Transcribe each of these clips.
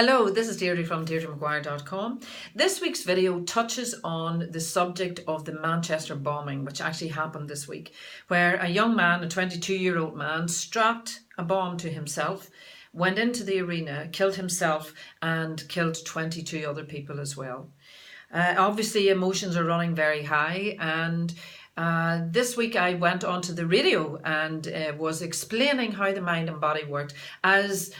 Hello, this is Deirdre from DeirdreMaguire.com. This week's video touches on the subject of the Manchester bombing, which actually happened this week, where a young man, a 22-year-old man, strapped a bomb to himself, went into the arena, killed himself and killed 22 other people as well. Obviously, emotions are running very high, and this week I went onto the radio and was explaining how the mind and body worked as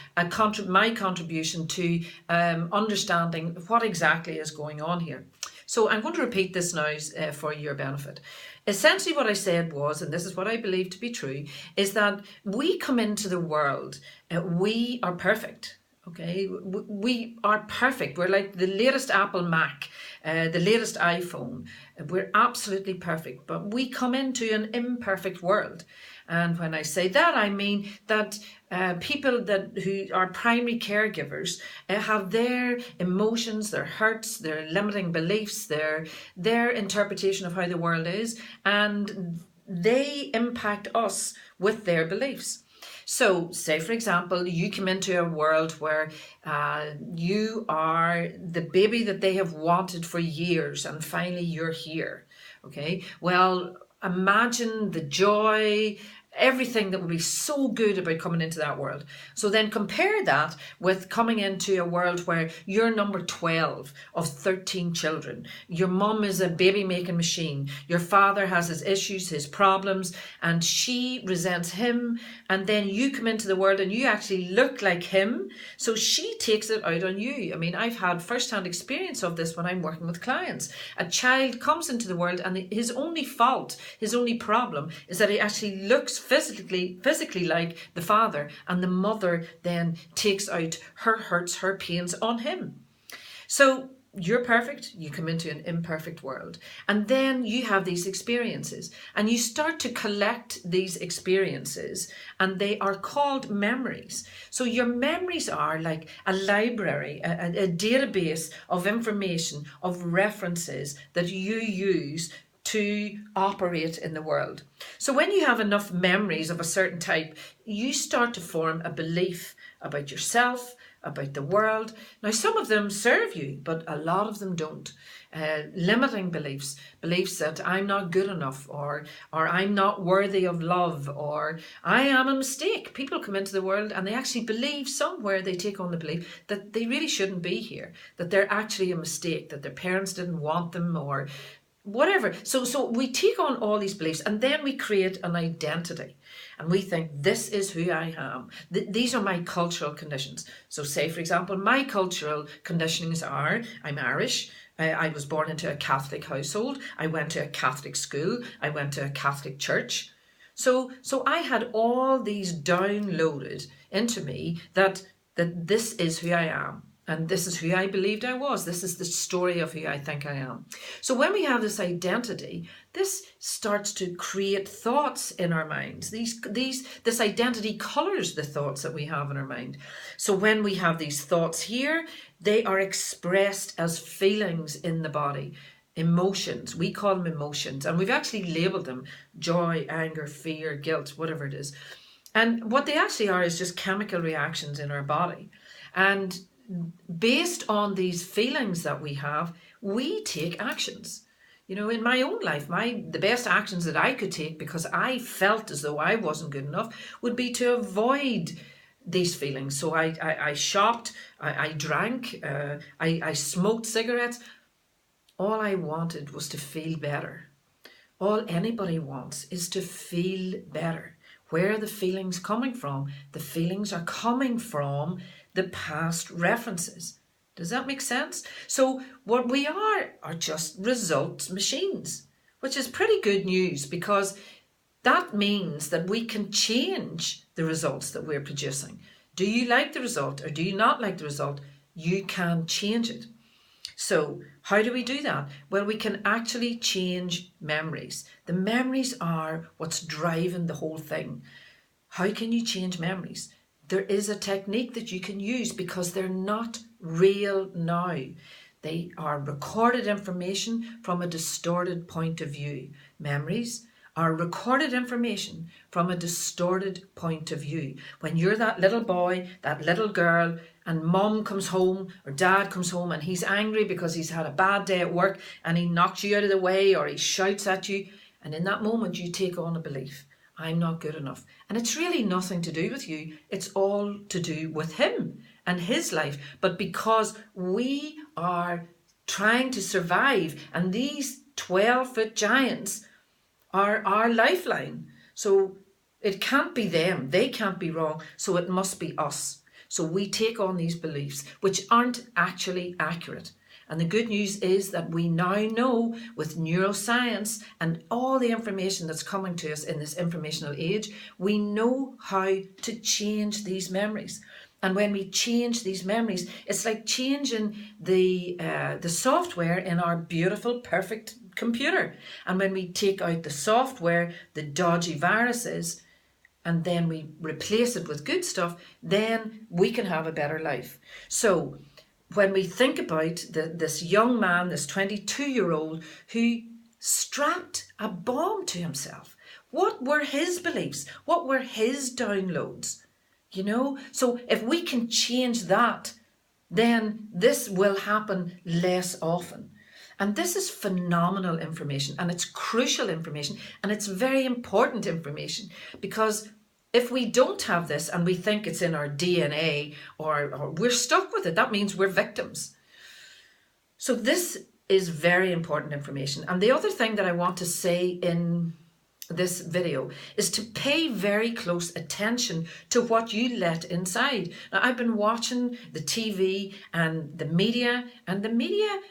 my contribution to understanding what exactly is going on here. So I'm going to repeat this now for your benefit. Essentially what I said was, and this is what I believe to be true, is that we come into the world, we are perfect. Okay, we are perfect. We're like the latest Apple Mac, the latest iPhone. We're absolutely perfect, but we come into an imperfect world. And when I say that, I mean that people who are primary caregivers have their emotions, their hurts, their limiting beliefs, their interpretation of how the world is, and they impact us with their beliefs. So, say for example, you come into a world where you are the baby that they have wanted for years and finally you're here, okay? Well, imagine the joy, everything that would be so good about coming into that world. So then compare that with coming into a world where you're number 12 of 13 children. Your mum is a baby making machine. Your father has his issues, his problems, and she resents him. And then you come into the world and you actually look like him. So she takes it out on you. I mean, I've had first-hand experience of this when I'm working with clients. A child comes into the world and his only fault, his only problem is that he actually looks physically like the father, and the mother then takes out her hurts, her pains on him. So you're perfect, you come into an imperfect world, and then you have these experiences and you start to collect these experiences, and they are called memories. So your memories are like a library, a database of information, of references that you use to operate in the world. So when you have enough memories of a certain type, you start to form a belief about yourself, about the world. Now, some of them serve you, but a lot of them don't. Limiting beliefs that I'm not good enough, or I'm not worthy of love, or I am a mistake. People come into the world and they actually believe somewhere, they take on the belief that they really shouldn't be here, that they're actually a mistake, that their parents didn't want them, or whatever. So we take on all these beliefs, and then we create an identity, and we think this is who I am. These are my cultural conditions. So say for example, my cultural conditionings are, I'm Irish. I was born into a Catholic household. I went to a Catholic school. I went to a Catholic church. So I had all these downloaded into me that this is who I am. And this is who I believed I was. This is the story of who I think I am. So when we have this identity, this starts to create thoughts in our minds. This identity colors the thoughts that we have in our mind. So when we have these thoughts here, they are expressed as feelings in the body. Emotions, we call them emotions. And we've actually labeled them joy, anger, fear, guilt, whatever it is. And what they actually are is just chemical reactions in our body. And based on these feelings that we have, we take actions. You know, in my own life, the best actions that I could take, because I felt as though I wasn't good enough, would be to avoid these feelings. So I shopped, I drank, I smoked cigarettes. All I wanted was to feel better. All anybody wants is to feel better. Where are the feelings coming from? The feelings are coming from the past references. Does that make sense? So what we are just results machines, which is pretty good news, because that means that we can change the results that we're producing. Do you like the result or do you not like the result? You can change it. So how do we do that? Well, we can actually change memories. The memories are what's driving the whole thing. How can you change memories? There is a technique that you can use, because they're not real now. They are recorded information from a distorted point of view. Memories are recorded information from a distorted point of view. When you're that little boy, that little girl, and mom comes home or dad comes home and he's angry because he's had a bad day at work and he knocks you out of the way or he shouts at you, and in that moment you take on a belief, I'm not good enough. And it's really nothing to do with you. It's all to do with him and his life. But because we are trying to survive, and these 12-foot giants are our lifeline. So it can't be them. They can't be wrong. So it must be us. So we take on these beliefs which aren't actually accurate. And the good news is that we now know with neuroscience and all the information that's coming to us in this informational age, we know how to change these memories. And when we change these memories, it's like changing the software in our beautiful, perfect computer. And when we take out the software, the dodgy viruses, and then we replace it with good stuff, then we can have a better life. So when we think about this young man, this 22-year-old who strapped a bomb to himself, what were his beliefs? What were his downloads? You know, so if we can change that, then this will happen less often. And this is phenomenal information, and it's crucial information, and it's very important information, because if we don't have this and we think it's in our DNA or we're stuck with it, that means we're victims. So this is very important information. And the other thing that I want to say in this video is to pay very close attention to what you let inside. Now, I've been watching the TV and the media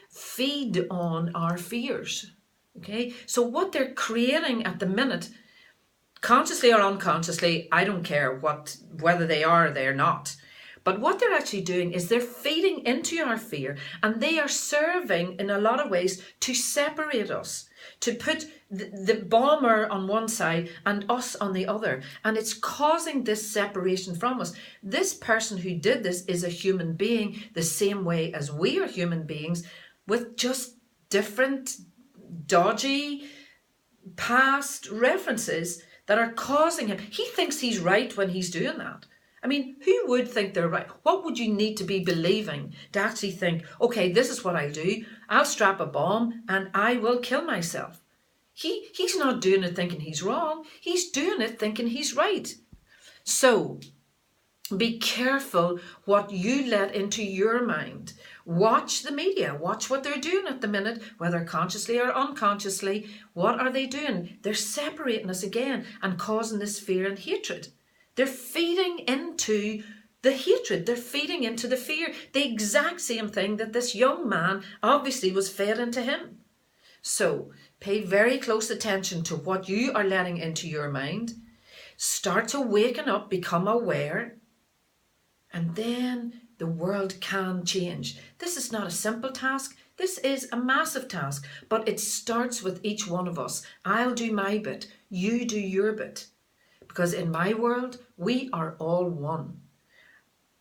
feed on our fears. Okay, so what they're creating at the minute, consciously or unconsciously, I don't care whether they are or they're not. But what they're actually doing is they're feeding into our fear, and they are serving in a lot of ways to separate us, to put the bomber on one side and us on the other. And it's causing this separation from us. This person who did this is a human being the same way as we are human beings, with just different dodgy past references that are causing him. He thinks he's right when he's doing that. I mean, who would think they're right? What would you need to be believing to actually think, okay, this is what I'll do. I'll strap a bomb and I will kill myself. He's not doing it thinking he's wrong. He's doing it thinking he's right. So be careful what you let into your mind. Watch the media. Watch what they're doing at the minute, whether consciously or unconsciously. What are they doing? They're separating us again and causing this fear and hatred. They're feeding into the hatred. They're feeding into the fear. The exact same thing that this young man obviously was fed into him. So pay very close attention to what you are letting into your mind. Start to waken up, become aware, and then the world can change. This is not a simple task. This is a massive task, but it starts with each one of us. I'll do my bit. You do your bit. Because in my world, we are all one.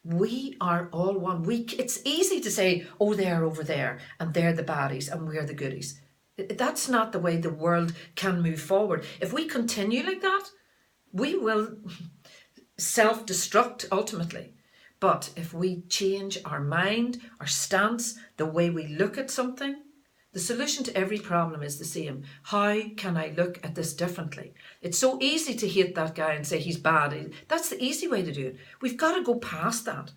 We are all one. It's easy to say, oh, they're over there and they're the baddies and we're the goodies. That's not the way the world can move forward. If we continue like that, we will self-destruct ultimately. But if we change our mind, our stance, the way we look at something, the solution to every problem is the same. How can I look at this differently? It's so easy to hate that guy and say he's bad. That's the easy way to do it. We've got to go past that.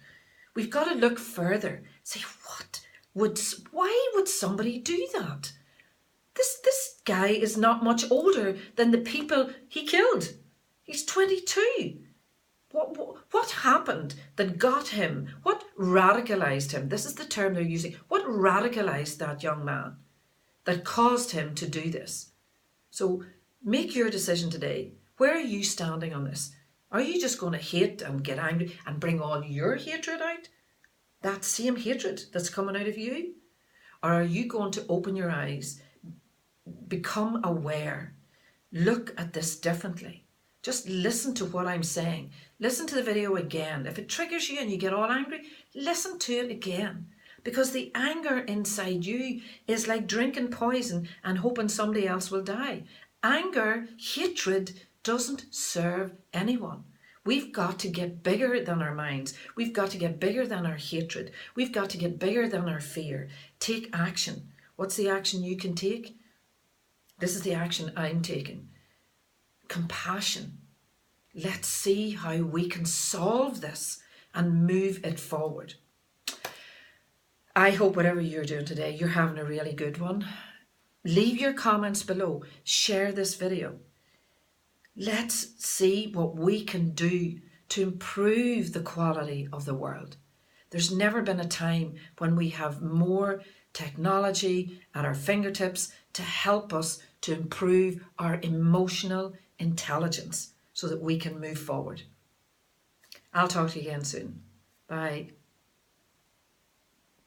We've got to look further. Say, why would somebody do that? This guy is not much older than the people he killed. He's 22. What happened that got him? What radicalized him? This is the term they're using. What radicalized that young man that caused him to do this? So make your decision today. Where are you standing on this? Are you just going to hate and get angry and bring all your hatred out? That same hatred that's coming out of you? Or are you going to open your eyes, become aware, look at this differently? Just listen to what I'm saying. Listen to the video again. If it triggers you and you get all angry, listen to it again. Because the anger inside you is like drinking poison and hoping somebody else will die. Anger, hatred doesn't serve anyone. We've got to get bigger than our minds. We've got to get bigger than our hatred. We've got to get bigger than our fear. Take action. What's the action you can take? This is the action I'm taking. Compassion. Let's see how we can solve this and move it forward. I hope whatever you're doing today, you're having a really good one. Leave your comments below. Share this video. Let's see what we can do to improve the quality of the world. There's never been a time when we have more technology at our fingertips to help us to improve our emotional intelligence so that we can move forward. I'll talk to you again soon. Bye.